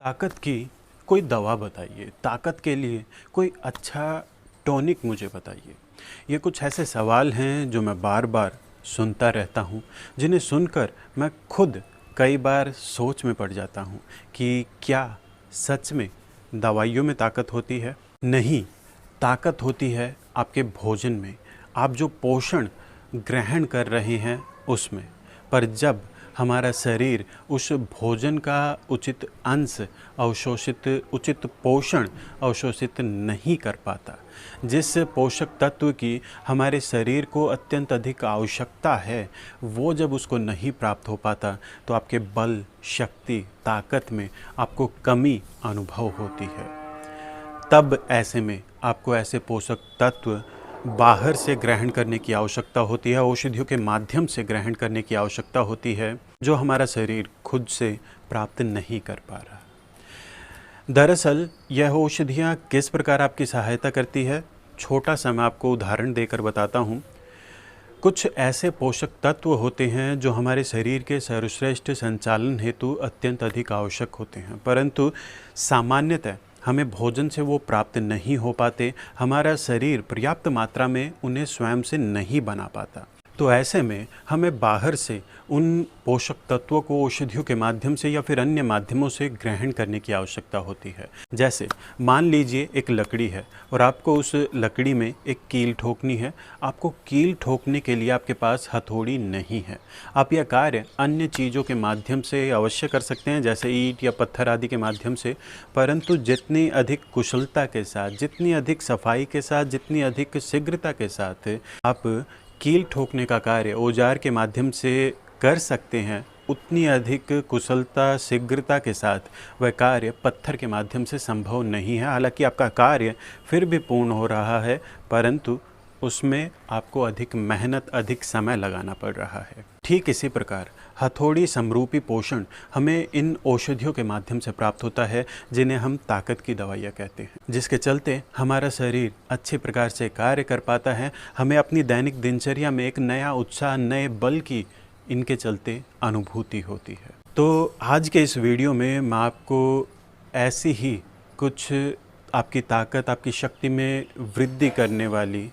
ताकत की कोई दवा बताइए, ताकत के लिए कोई अच्छा टॉनिक मुझे बताइए। ये कुछ ऐसे सवाल हैं जो मैं बार बार सुनता रहता हूँ, जिन्हें सुनकर मैं खुद कई बार सोच में पड़ जाता हूँ कि क्या सच में दवाइयों में ताकत होती है? नहीं, ताकत होती है आपके भोजन में, आप जो पोषण ग्रहण कर रहे हैं उसमें। पर जब हमारा शरीर उस भोजन का उचित अंश अवशोषित उचित पोषण अवशोषित नहीं कर पाता, जिस पोषक तत्व की हमारे शरीर को अत्यंत अधिक आवश्यकता है, वो जब उसको नहीं प्राप्त हो पाता तो आपके बल, शक्ति, ताकत में आपको कमी अनुभव होती है। तब ऐसे में आपको ऐसे पोषक तत्व बाहर से ग्रहण करने की आवश्यकता होती है, औषधियों के माध्यम से ग्रहण करने की आवश्यकता होती है, जो हमारा शरीर खुद से प्राप्त नहीं कर पा रहा। दरअसल यह औषधियाँ किस प्रकार आपकी सहायता करती है, छोटा सा मैं आपको उदाहरण देकर बताता हूँ। कुछ ऐसे पोषक तत्व होते हैं जो हमारे शरीर के सर्वश्रेष्ठ संचालन हेतु अत्यंत अधिक आवश्यक होते हैं, परंतु सामान्यतः हमें भोजन से वो प्राप्त नहीं हो पाते, हमारा शरीर पर्याप्त मात्रा में उन्हें स्वयं से नहीं बना पाता। तो ऐसे में हमें बाहर से उन पोषक तत्वों को औषधियों के माध्यम से या फिर अन्य माध्यमों से ग्रहण करने की आवश्यकता होती है। जैसे मान लीजिए एक लकड़ी है और आपको उस लकड़ी में एक कील ठोकनी है। आपको कील ठोकने के लिए आपके पास हथौड़ी नहीं है। आप यह कार्य अन्य चीज़ों के माध्यम से अवश्य कर सकते हैं, जैसे ईंट या पत्थर आदि के माध्यम से, परंतु जितनी अधिक कुशलता के साथ, जितनी अधिक सफाई के साथ, जितनी अधिक शीघ्रता के साथ आप कील ठोकने का कार्य औजार के माध्यम से कर सकते हैं, उतनी अधिक कुशलता, शीघ्रता के साथ वह कार्य पत्थर के माध्यम से संभव नहीं है। हालांकि आपका कार्य फिर भी पूर्ण हो रहा है, परंतु उसमें आपको अधिक मेहनत, अधिक समय लगाना पड़ रहा है। ठीक इसी प्रकार हथौड़ी समरूपी पोषण हमें इन औषधियों के माध्यम से प्राप्त होता है, जिन्हें हम ताकत की दवाइयाँ कहते हैं, जिसके चलते हमारा शरीर अच्छे प्रकार से कार्य कर पाता है। हमें अपनी दैनिक दिनचर्या में एक नया उत्साह, नए बल की इनके चलते अनुभूति होती है। तो आज के इस वीडियो में मैं आपको ऐसी ही कुछ आपकी ताकत, आपकी शक्ति में वृद्धि करने वाली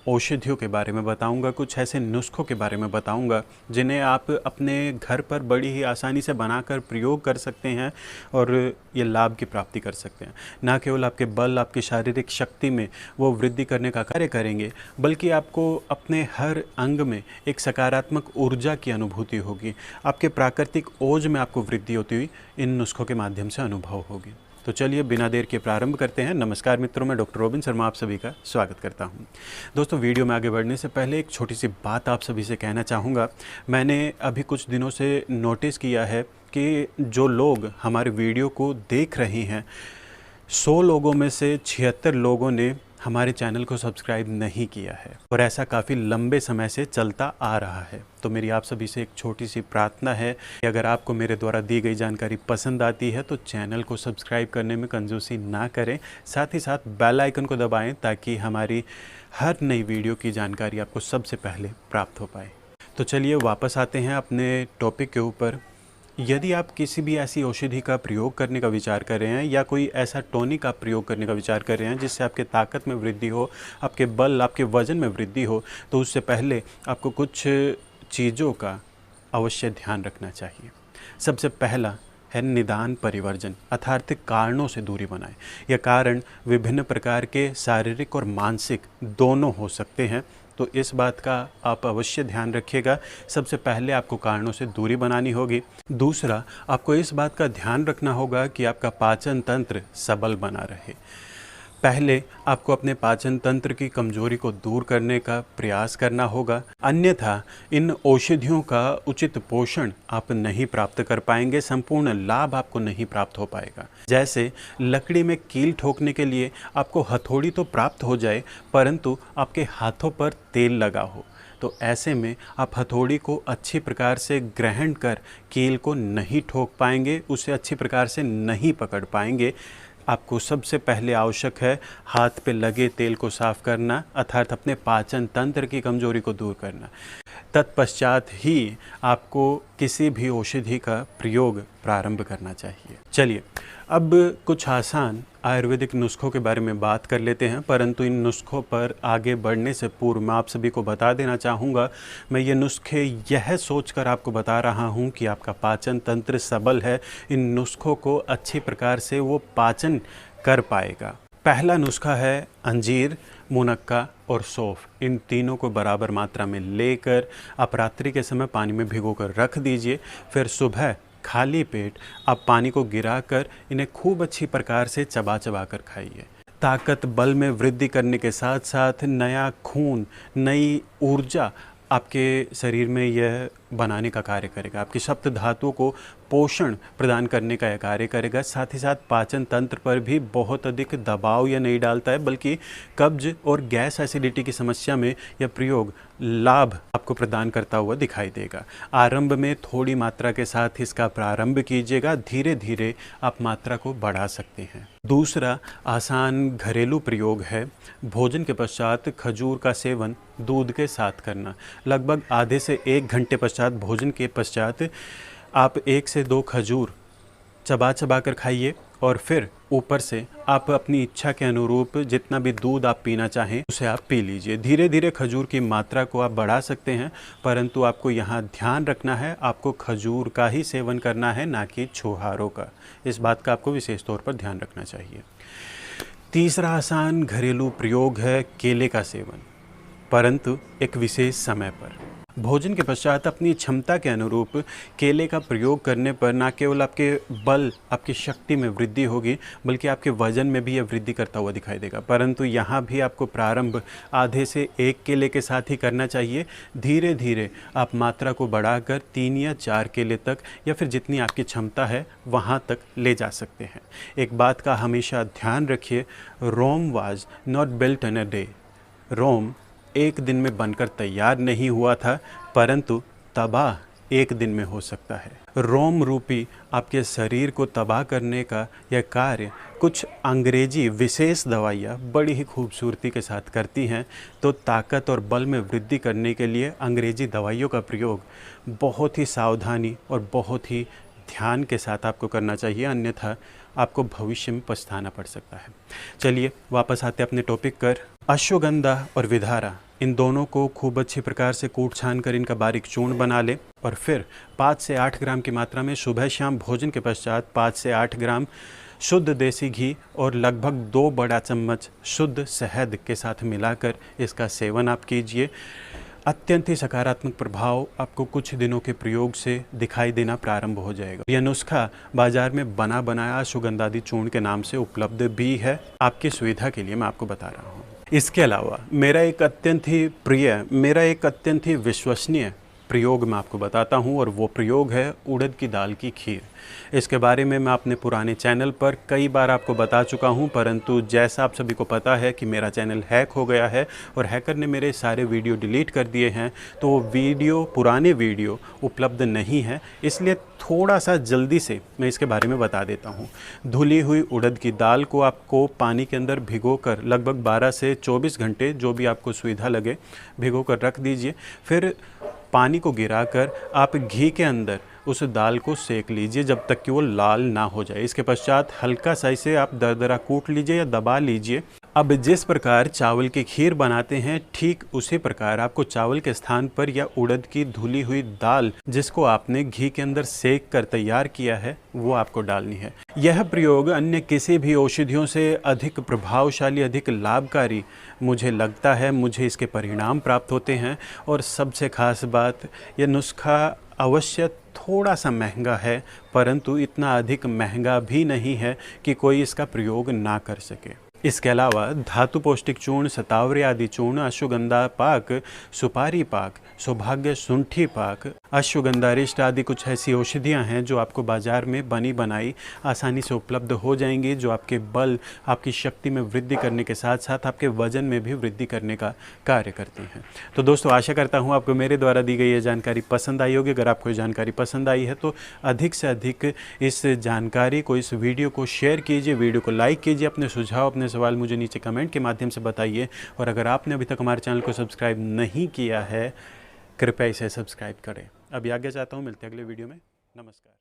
औषधियों के बारे में बताऊंगा, कुछ ऐसे नुस्खों के बारे में बताऊंगा जिन्हें आप अपने घर पर बड़ी ही आसानी से बनाकर प्रयोग कर सकते हैं और ये लाभ की प्राप्ति कर सकते हैं। न केवल आपके बल, आपकी शारीरिक शक्ति में वो वृद्धि करने का कार्य करेंगे, बल्कि आपको अपने हर अंग में एक सकारात्मक ऊर्जा की अनुभूति होगी। आपके प्राकृतिक ओज में आपको वृद्धि होती हुई इन नुस्खों के माध्यम से अनुभव होगी। तो चलिए बिना देर के प्रारंभ करते हैं। नमस्कार मित्रों, मैं डॉक्टर रोबिन शर्मा आप सभी का स्वागत करता हूं। दोस्तों, वीडियो में आगे बढ़ने से पहले एक छोटी सी बात आप सभी से कहना चाहूँगा। मैंने अभी कुछ दिनों से नोटिस किया है कि जो लोग हमारे वीडियो को देख रहे हैं, 100 लोगों में से 76 लोगों ने हमारे चैनल को सब्सक्राइब नहीं किया है, और ऐसा काफ़ी लंबे समय से चलता आ रहा है। तो मेरी आप सभी से एक छोटी सी प्रार्थना है कि अगर आपको मेरे द्वारा दी गई जानकारी पसंद आती है तो चैनल को सब्सक्राइब करने में कंजूसी ना करें, साथ ही साथ बेल आइकन को दबाएं ताकि हमारी हर नई वीडियो की जानकारी आपको सबसे पहले प्राप्त हो पाए। तो चलिए वापस आते हैं अपने टॉपिक के ऊपर। यदि आप किसी भी ऐसी औषधि का प्रयोग करने का विचार कर रहे हैं या कोई ऐसा टॉनिक आप प्रयोग करने का विचार कर रहे हैं जिससे आपके ताकत में वृद्धि हो, आपके बल, आपके वजन में वृद्धि हो, तो उससे पहले आपको कुछ चीज़ों का अवश्य ध्यान रखना चाहिए। सबसे पहला है निदान परिवर्जन, अर्थात कारणों से दूरी बनाएं। यह कारण विभिन्न प्रकार के शारीरिक और मानसिक दोनों हो सकते हैं, तो इस बात का आप अवश्य ध्यान रखिएगा। सबसे पहले आपको कारणों से दूरी बनानी होगी। दूसरा, आपको इस बात का ध्यान रखना होगा कि आपका पाचन तंत्र सबल बना रहे। पहले आपको अपने पाचन तंत्र की कमजोरी को दूर करने का प्रयास करना होगा, अन्यथा इन औषधियों का उचित पोषण आप नहीं प्राप्त कर पाएंगे, संपूर्ण लाभ आपको नहीं प्राप्त हो पाएगा। जैसे लकड़ी में कील ठोकने के लिए आपको हथौड़ी तो प्राप्त हो जाए, परंतु आपके हाथों पर तेल लगा हो, तो ऐसे में आप हथौड़ी को अच्छी प्रकार से ग्रहण कर कील को नहीं ठोक पाएंगे, उसे अच्छी प्रकार से नहीं पकड़ पाएंगे। आपको सबसे पहले आवश्यक है हाथ पे लगे तेल को साफ करना, अर्थात अपने पाचन तंत्र की कमजोरी को दूर करना। तत्पश्चात ही आपको किसी भी औषधि का प्रयोग प्रारंभ करना चाहिए। चलिए अब कुछ आसान आयुर्वेदिक नुस्खों के बारे में बात कर लेते हैं, परंतु इन नुस्खों पर आगे बढ़ने से पूर्व मैं आप सभी को बता देना चाहूँगा, मैं ये नुस्खे यह सोचकर आपको बता रहा हूँ कि आपका पाचन तंत्र सबल है, इन नुस्खों को अच्छी प्रकार से वो पाचन कर पाएगा। पहला नुस्खा है अंजीर, मुनक्का और सौंफ। इन तीनों को बराबर मात्रा में लेकर आप रात्रि के समय पानी में भिगोकर रख दीजिए। फिर सुबह खाली पेट आप पानी को गिराकर इन्हें खूब अच्छी प्रकार से चबा चबा कर खाइए। ताकत बल में वृद्धि करने के साथ साथ नया खून, नई ऊर्जा आपके शरीर में यह बनाने का कार्य करेगा। आपकी सप्त धातुओं को पोषण प्रदान करने का यह कार्य करेगा। साथ ही साथ पाचन तंत्र पर भी बहुत अधिक दबाव यह नहीं डालता है, बल्कि कब्ज और गैस एसिडिटी की समस्या में यह प्रयोग लाभ आपको प्रदान करता हुआ दिखाई देगा। आरंभ में थोड़ी मात्रा के साथ इसका प्रारंभ कीजिएगा, धीरे धीरे आप मात्रा को बढ़ा सकते हैं। दूसरा आसान घरेलू प्रयोग है भोजन के पश्चात खजूर का सेवन दूध के साथ करना। लगभग आधे से 1 घंटे पश्चात भोजन के पश्चात आप 1 से 2 खजूर चबा चबा कर खाइए और फिर ऊपर से आप अपनी इच्छा के अनुरूप जितना भी दूध आप पीना चाहें उसे आप पी लीजिए। धीरे धीरे खजूर की मात्रा को आप बढ़ा सकते हैं, परंतु आपको यहाँ ध्यान रखना है, आपको खजूर का ही सेवन करना है, ना कि छुहारों का। इस बात का आपको विशेष तौर पर ध्यान रखना चाहिए। तीसरा आसान घरेलू प्रयोग है केले का सेवन, परंतु एक विशेष समय पर। भोजन के पश्चात अपनी क्षमता के अनुरूप केले का प्रयोग करने पर न केवल आपके बल, आपकी शक्ति में वृद्धि होगी, बल्कि आपके वजन में भी यह वृद्धि करता हुआ दिखाई देगा। परंतु यहाँ भी आपको प्रारंभ आधे से 1 केले के साथ ही करना चाहिए। धीरे धीरे आप मात्रा को बढ़ाकर 3 या 4 केले तक, या फिर जितनी आपकी क्षमता है वहाँ तक ले जा सकते हैं। एक बात का हमेशा ध्यान रखिए, Rome was not built in a day. Rome एक दिन में बनकर तैयार नहीं हुआ था, परंतु तबाह एक दिन में हो सकता है। रोम रूपी आपके शरीर को तबाह करने का यह कार्य कुछ अंग्रेजी विशेष दवाइयाँ बड़ी ही खूबसूरती के साथ करती हैं। तो ताकत और बल में वृद्धि करने के लिए अंग्रेजी दवाइयों का प्रयोग बहुत ही सावधानी और बहुत ही ध्यान के साथ आपको करना चाहिए, अन्यथा आपको भविष्य में पछताना पड़ सकता है। चलिए वापस आते अपने टॉपिक पर। अश्वगंधा और विधारा, इन दोनों को खूब अच्छी प्रकार से कूट छान कर इनका बारीक चूर्ण बना लें और फिर 5 से 8 ग्राम की मात्रा में सुबह शाम भोजन के पश्चात 5 से 8 ग्राम शुद्ध देसी घी और लगभग 2 बड़ा चम्मच शुद्ध शहद के साथ मिलाकर इसका सेवन आप कीजिए। अत्यंत ही सकारात्मक प्रभाव आपको कुछ दिनों के प्रयोग से दिखाई देना प्रारंभ हो जाएगा। यह नुस्खा बाजार में बना बनाया अश्वगंधादि चूर्ण के नाम से उपलब्ध भी है। आपकी सुविधा के लिए मैं आपको बता रहा हूँ। इसके अलावा मेरा एक अत्यंत ही विश्वसनीय प्रयोग मैं आपको बताता हूँ, और वो प्रयोग है उड़द की दाल की खीर। इसके बारे में मैं अपने पुराने चैनल पर कई बार आपको बता चुका हूँ, परंतु जैसा आप सभी को पता है कि मेरा चैनल हैक हो गया है और हैकर ने मेरे सारे वीडियो डिलीट कर दिए हैं, तो वो पुराने वीडियो उपलब्ध नहीं है, इसलिए थोड़ा सा जल्दी से मैं इसके बारे में बता देता हूँ। धुली हुई उड़द की दाल को आपको पानी के अंदर भिगोकर लगभग 12 से 24 घंटे, जो भी आपको सुविधा लगे, भिगोकर रख दीजिए। फिर पानी को गिराकर आप घी के अंदर उस दाल को सेक लीजिए जब तक कि वो लाल ना हो जाए। इसके पश्चात हल्का सा इसे आप दरदरा कूट लीजिए या दबा लीजिए। अब जिस प्रकार चावल की खीर बनाते हैं, ठीक उसी प्रकार आपको चावल के स्थान पर या उड़द की धुली हुई दाल, जिसको आपने घी के अंदर सेक कर तैयार किया है, वो आपको डालनी है। यह प्रयोग अन्य किसी भी औषधियों से अधिक प्रभावशाली, अधिक लाभकारी मुझे लगता है। मुझे इसके परिणाम प्राप्त होते हैं, और सबसे खास बात, यह नुस्खा अवश्य थोड़ा सा महंगा है, परंतु इतना अधिक महंगा भी नहीं है कि कोई इसका प्रयोग ना कर सके। इसके अलावा धातु पौष्टिक चूर्ण, शतावरी आदि चूर्ण, अश्वगंधा पाक, सुपारी पाक, सौभाग्य शुंठी पाक, अश्वगंधारिष्ट आदि कुछ ऐसी औषधियाँ हैं जो आपको बाज़ार में बनी बनाई आसानी से उपलब्ध हो जाएंगी, जो आपके बल, आपकी शक्ति में वृद्धि करने के साथ साथ आपके वजन में भी वृद्धि करने का कार्य करती हैं। तो दोस्तों, आशा करता हूँ आपको मेरे द्वारा दी गई ये जानकारी पसंद आई होगी। अगर आपको ये जानकारी पसंद आई है तो अधिक से अधिक इस जानकारी को, इस वीडियो को शेयर कीजिए, वीडियो को लाइक कीजिए, अपने सुझाव, अपने सवाल मुझे नीचे कमेंट के माध्यम से बताइए। और अगर आपने अभी तक हमारे चैनल को सब्सक्राइब नहीं किया है कृपया इसे सब्सक्राइब करें। अभी आगे जाता हूँ, मिलते हैं अगले वीडियो में। नमस्कार।